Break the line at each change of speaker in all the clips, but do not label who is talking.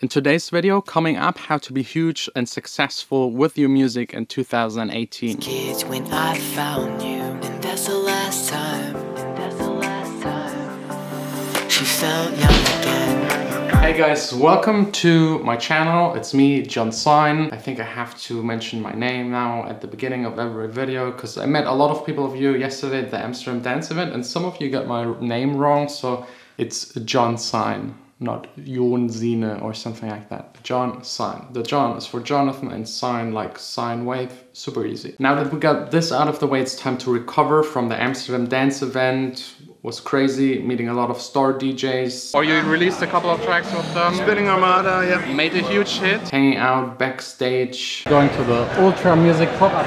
In today's video, coming up, how to be huge and successful with your music in 2018.
Kids, when I found you, and that's the last time, she felt young again.
Hey guys, welcome to my channel. It's me, Sine. I think I have to mention my name now at the beginning of every video because I met a lot of people of you yesterday at the Amsterdam dance event and some of you got my name wrong, so it's Sine. Not Sine or something like that. Sine. The John is for Jonathan and Sine like sine wave. Super easy. Now that we got this out of the way, it's time to recover from the Amsterdam dance event. Was crazy, meeting a lot of star DJs. Or you released a couple of tracks with them.
Spinning Armada, yeah.
Made a huge hit. Hanging out backstage. Going to the Ultra Music Pop-Up.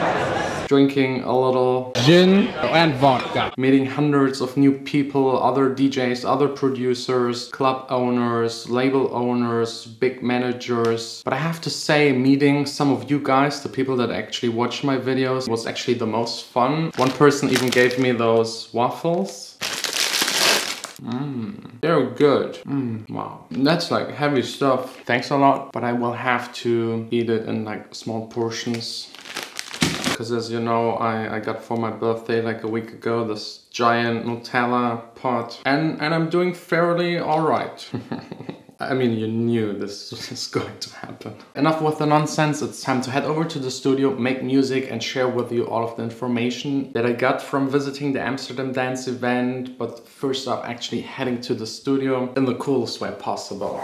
Drinking a little
gin and vodka.
Meeting hundreds of new people, other DJs, other producers, club owners, label owners, big managers. But I have to say, meeting some of you guys, the people that actually watch my videos, was actually the most fun. One person even gave me those waffles. They're good. Wow. That's like heavy stuff. Thanks a lot, but I will have to eat it in like small portions. Because as you know, I got for my birthday like a week ago this giant Nutella pot. And I'm doing fairly alright. I mean, you knew this was going to happen. Enough with the nonsense, it's time to head over to the studio, make music and share with you all of the information that I got from visiting the Amsterdam dance event. But first up, actually heading to the studio in the coolest way possible.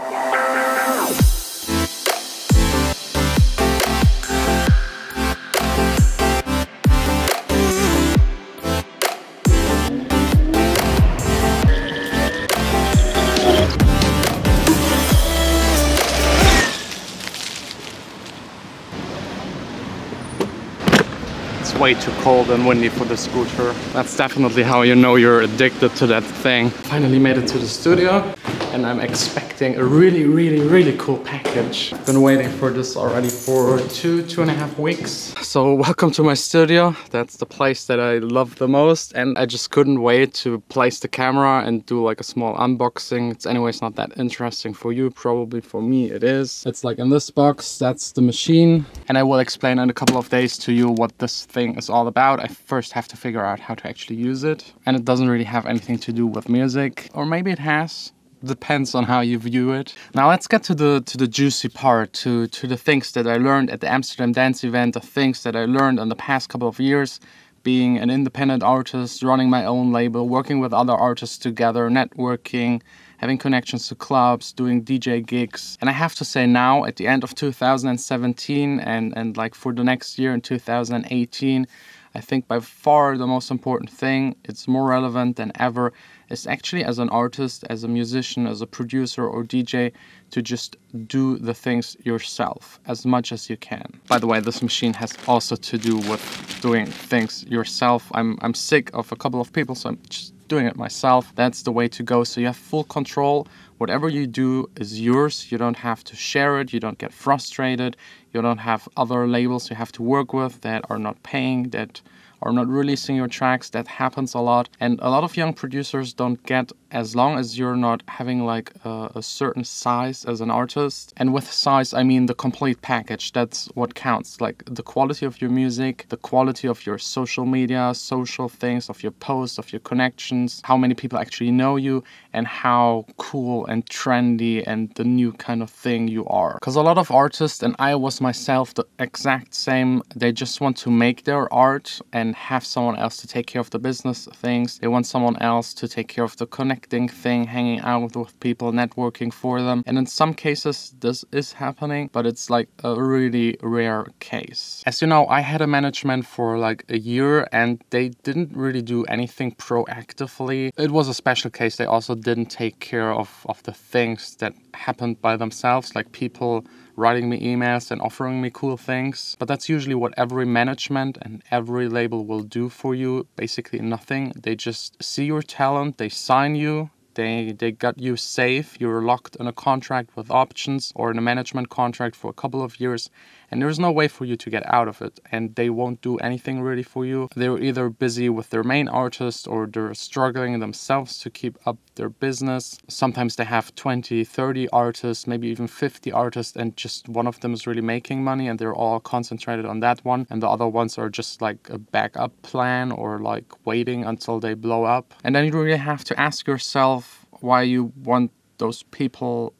Way too cold and windy for the scooter. That's definitely how you know you're addicted to that thing. Finally made it to the studio and I'm expecting a really cool package. I've been waiting for this already for 2.5 weeks. So welcome to my studio. That's the place that I love the most and I just couldn't wait to place the camera and do like a small unboxing. It's anyways not that interesting for you, probably for me it is. It's like in this box, that's the machine. And I will explain in a couple of days to you what this thing is all about. I first have to figure out how to actually use it. And it doesn't really have anything to do with music. Or maybe it has. Depends on how you view it. Now let's get to the juicy part, to the things that I learned at the Amsterdam dance event, the things that I learned in the past couple of years, being an independent artist, running my own label, working with other artists together, networking, having connections to clubs, doing DJ gigs. And I have to say now, at the end of 2017 and like for the next year in 2018, I think by far the most important thing, it's more relevant than ever, is actually as an artist, as a musician, as a producer or DJ, to just do the things yourself as much as you can. By the way, this machine has also to do with doing things yourself. I'm sick of a couple of people, so I'm just doing it myself. That's the way to go. So you have full control. Whatever you do is yours. You don't have to share it. You don't get frustrated. You don't have other labels you have to work with that are not paying, that are not releasing your tracks. That happens a lot. And a lot of young producers don't get, as long as you're not having like a certain size as an artist. And with size, I mean the complete package. That's what counts. Like the quality of your music, the quality of your social media, social things, of your posts, of your connections, how many people actually know you, and how cool and trendy and the new kind of thing you are. Because a lot of artists, and I was myself the exact same, they just want to make their art and have someone else to take care of the business things. They want someone else to take care of the connecting thing, hanging out with people, networking for them. And in some cases this is happening, but it's like a really rare case. As you know, I had a management for like a year and they didn't really do anything proactively. It was a special case. They also didn't take care of the things that happened by themselves, like people writing me emails and offering me cool things. But that's usually what every management and every label will do for you. Basically nothing. They just see your talent, they sign you, They got you safe. You're locked in a contract with options or in a management contract for a couple of years, and there's no way for you to get out of it. And they won't do anything really for you. They're either busy with their main artist or they're struggling themselves to keep up their business. Sometimes they have 20, 30 artists, maybe even 50 artists, and just one of them is really making money and they're all concentrated on that one. And the other ones are just like a backup plan or like waiting until they blow up. And then you really have to ask yourself why you want those people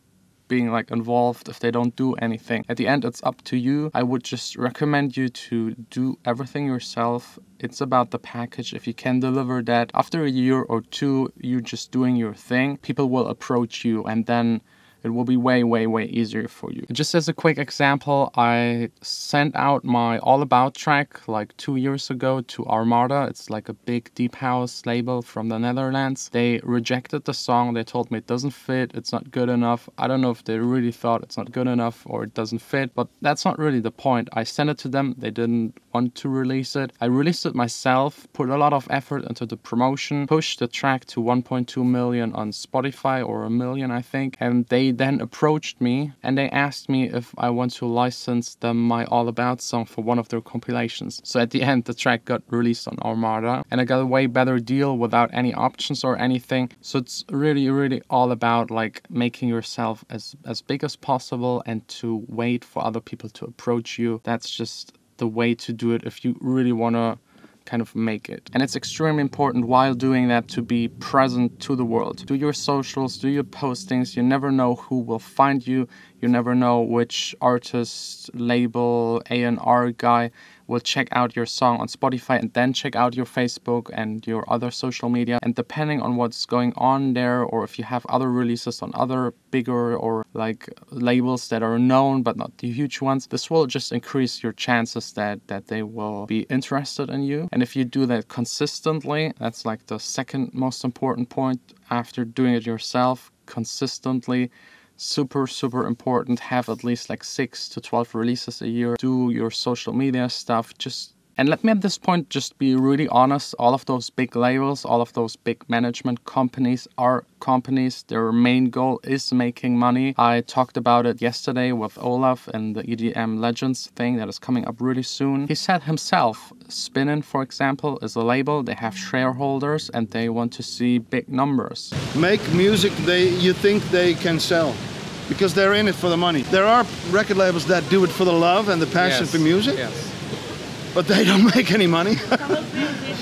being like involved if they don't do anything. At the end, it's up to you. I would just recommend you to do everything yourself. It's about the package. If you can deliver that after a year or two, you're just doing your thing, people will approach you and then it will be way, way, way easier for you. Just as a quick example, I sent out my All About track like 2 years ago to Armada. It's like a big deep house label from the Netherlands. They rejected the song. They told me it doesn't fit, it's not good enough. I don't know if they really thought it's not good enough or it doesn't fit, but that's not really the point. I sent it to them. They didn't want to release it. I released it myself, put a lot of effort into the promotion, pushed the track to 1.2 million on Spotify, or 1 million I think, and they then approached me and they asked me if I want to license them my All About song for one of their compilations. So at the end, the track got released on Armada and I got a way better deal without any options or anything. So it's really, really all about like making yourself as big as possible and to wait for other people to approach you. That's just the way to do it if you really want to kind of make it. And it's extremely important while doing that to be present to the world. Do your socials, do your postings. You never know who will find you. You never know which artist, label, A&R guy will check out your song on Spotify and then check out your Facebook and your other social media. And depending on what's going on there, or if you have other releases on other bigger or like labels that are known but not the huge ones, this will just increase your chances that they will be interested in you. And if you do that consistently, that's like the second most important point after doing it yourself, consistently. Super, super important. Have at least like 6 to 12 releases a year. Do your social media stuff. And let me at this point just be really honest. All of those big labels, all of those big management companies are companies. Their main goal is making money. I talked about it yesterday with Olaf and the EDM Legends thing that is coming up really soon. He said himself, Spinnin', for example, is a label. They have shareholders and they want to see big numbers.
Make music you think they can sell, because they're in it for the money. There are record labels that do it for the love and the passion for music. Yes. But they don't make any money.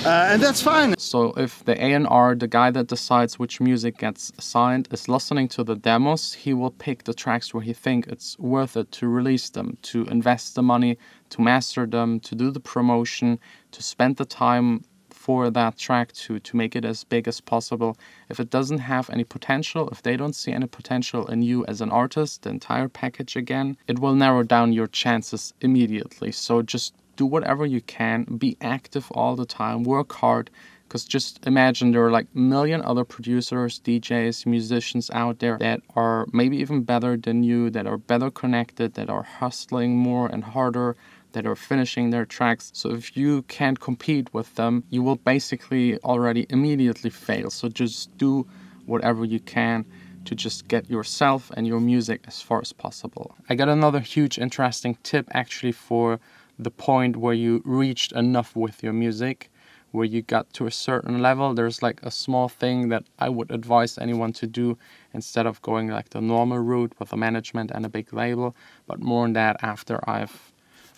And that's fine.
So if the A&R, the guy that decides which music gets signed, is listening to the demos, he will pick the tracks where he thinks it's worth it to release them, to invest the money, to master them, to do the promotion, to spend the time for that track to make it as big as possible. If it doesn't have any potential, if they don't see any potential in you as an artist, the entire package again, it will narrow down your chances immediately. So just do whatever you can, be active all the time, work hard, because just imagine there are like a million other producers, DJs, musicians out there that are maybe even better than you, that are better connected, that are hustling more and harder, that are finishing their tracks. So if you can't compete with them, you will basically already immediately fail. So just do whatever you can to just get yourself and your music as far as possible. I got another huge interesting tip actually for the point where you reached enough with your music, where you got to a certain level. There's like a small thing that I would advise anyone to do instead of going like the normal route with a management and a big label, but more on that after I've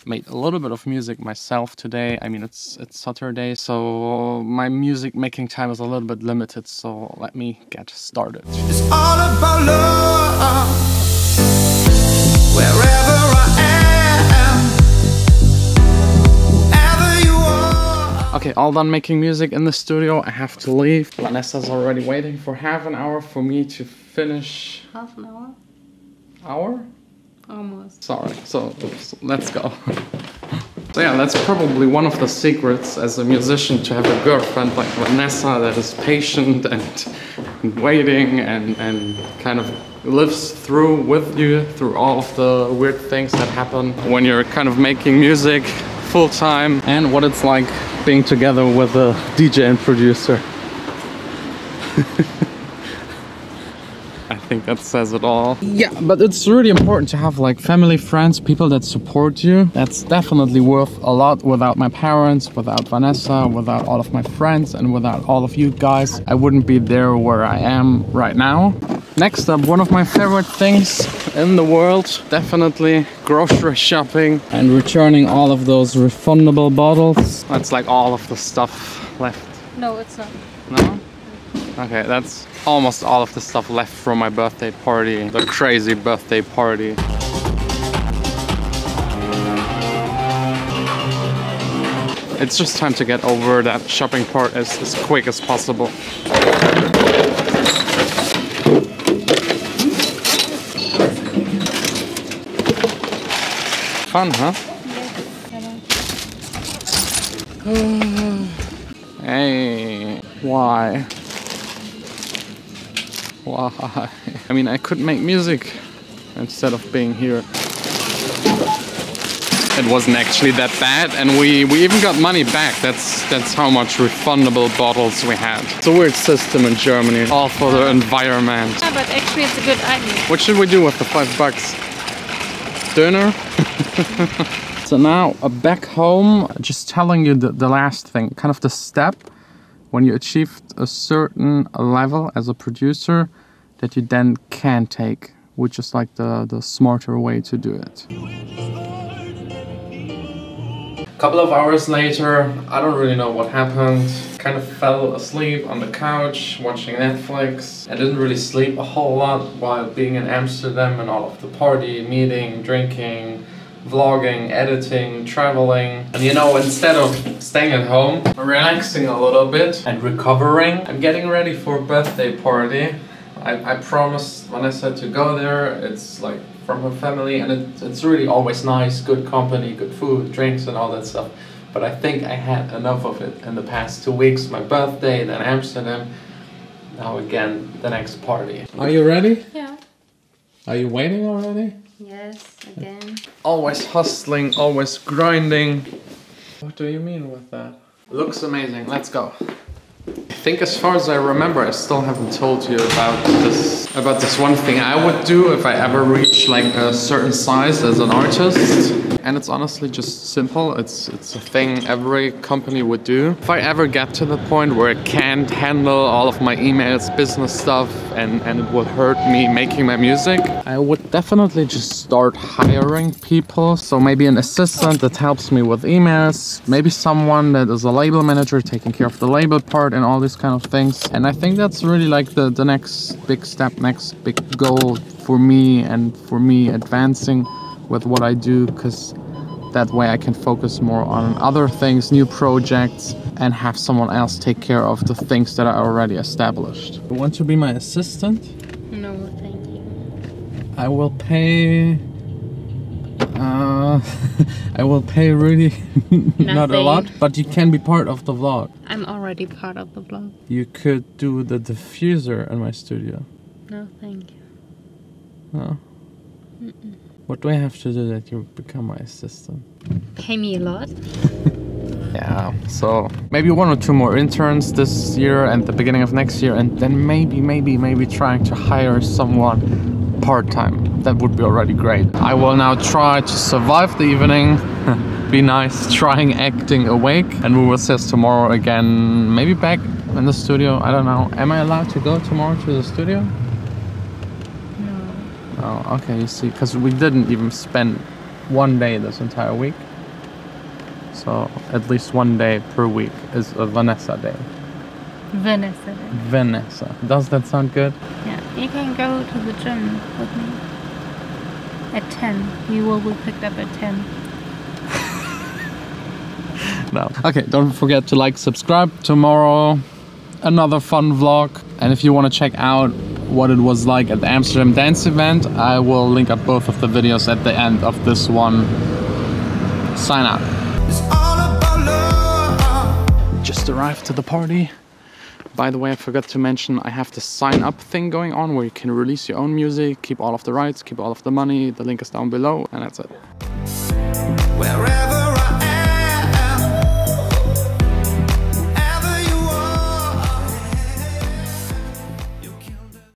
made a little bit of music myself today. I mean, it's Saturday, so my music making time is a little bit limited, so let me get started.
It's all about love, wherever I am, wherever you are.
Okay, all done making music in the studio. I have to leave. Vanessa's already waiting for half an hour for me to finish.
Half an hour?
Hour?
Almost.
Sorry, so let's go. So yeah, that's probably one of the secrets as a musician, to have a girlfriend like Vanessa that is patient and waiting and kind of lives through with you through all of the weird things that happen when you're kind of making music full time, and what it's like being together with a DJ and producer. think that says it all. Yeah, but it's really important to have like family, friends, people that support you. That's definitely worth a lot. Without my parents, without Vanessa, without all of my friends, and without all of you guys, I wouldn't be there where I am right now. Next up, one of my favorite things in the world, definitely grocery shopping and returning all of those refundable bottles. That's like all of the stuff left.
No, it's not.
No? Okay, that's almost all of the stuff left from my birthday party, the crazy birthday party. It's just time to get over that shopping part as quick as possible. Fun, huh? Hey, why? Why? I mean, I could make music instead of being here. It wasn't actually that bad, and we even got money back. That's how much refundable bottles we had. It's a weird system in Germany, all for the environment.
Yeah, but actually it's a good idea.
What should we do with the $5? Döner? So now back home, just telling you the last thing, kind of the step when you achieved a certain level as a producer that you then can take, which is like the smarter way to do it. A couple of hours later, I don't really know what happened. Kind of fell asleep on the couch watching Netflix. I didn't really sleep a whole lot while being in Amsterdam and all of the party, meeting, drinking, vlogging, editing, traveling. And you know, instead of staying at home, relaxing a little bit and recovering, I'm getting ready for a birthday party. I promised Vanessa to go there. It's like from her family, and it's really always nice, good company, good food, drinks and all that stuff. But I think I had enough of it in the past 2 weeks. My birthday, then Amsterdam, now again the next party. Are you ready?
Yeah.
Are you waiting already?
Yes, again.
Always hustling, always grinding. What do you mean with that? Looks amazing, let's go. I think as far as I remember, I still haven't told you about this one thing I would do if I ever reach like a certain size as an artist. And it's honestly just simple. It's a thing every company would do. If I ever get to the point where I can't handle all of my emails, business stuff, and it would hurt me making my music, I would definitely just start hiring people. So maybe an assistant that helps me with emails, maybe someone that is a label manager taking care of the label part and all these kind of things. And I think that's really like the next big step, next big goal for me, and for me advancing with what I do, because that way I can focus more on other things, new projects, and have someone else take care of the things that are already established. You want to be my assistant?
No, thank you.
I will pay... I will pay really not a lot, but you can be part of the vlog.
I'm already part of the vlog.
You could do the diffuser in my studio.
No, thank you.
No?
Mm-mm.
What do I have to do that you become my assistant?
Pay me a lot?
Yeah, so maybe 1 or 2 more interns this year and the beginning of next year, and then maybe trying to hire someone part-time. That would be already great. I will now try to survive the evening, be nice, trying acting awake, and we will see us tomorrow again, maybe back in the studio, I don't know. Am I allowed to go tomorrow to the studio?
No.
Oh, okay, you see, because we didn't even spend 1 day this entire week. So at least 1 day per week is a Vanessa day.
Vanessa day.
Vanessa. Does that sound good?
Yeah, you can go to the gym with me. At 10. You will be picked up at 10.
No. Okay, don't forget to like, subscribe. Tomorrow, another fun vlog. And if you want to check out what it was like at the Amsterdam dance event, I will link up both of the videos at the end of this one. Sign up.
It's all about love.
Just arrived to the party. By the way, I forgot to mention I have the sineUP thing going on where you can release your own music, keep all of the rights, keep all of the money. The link is down below, and that's it.
Wherever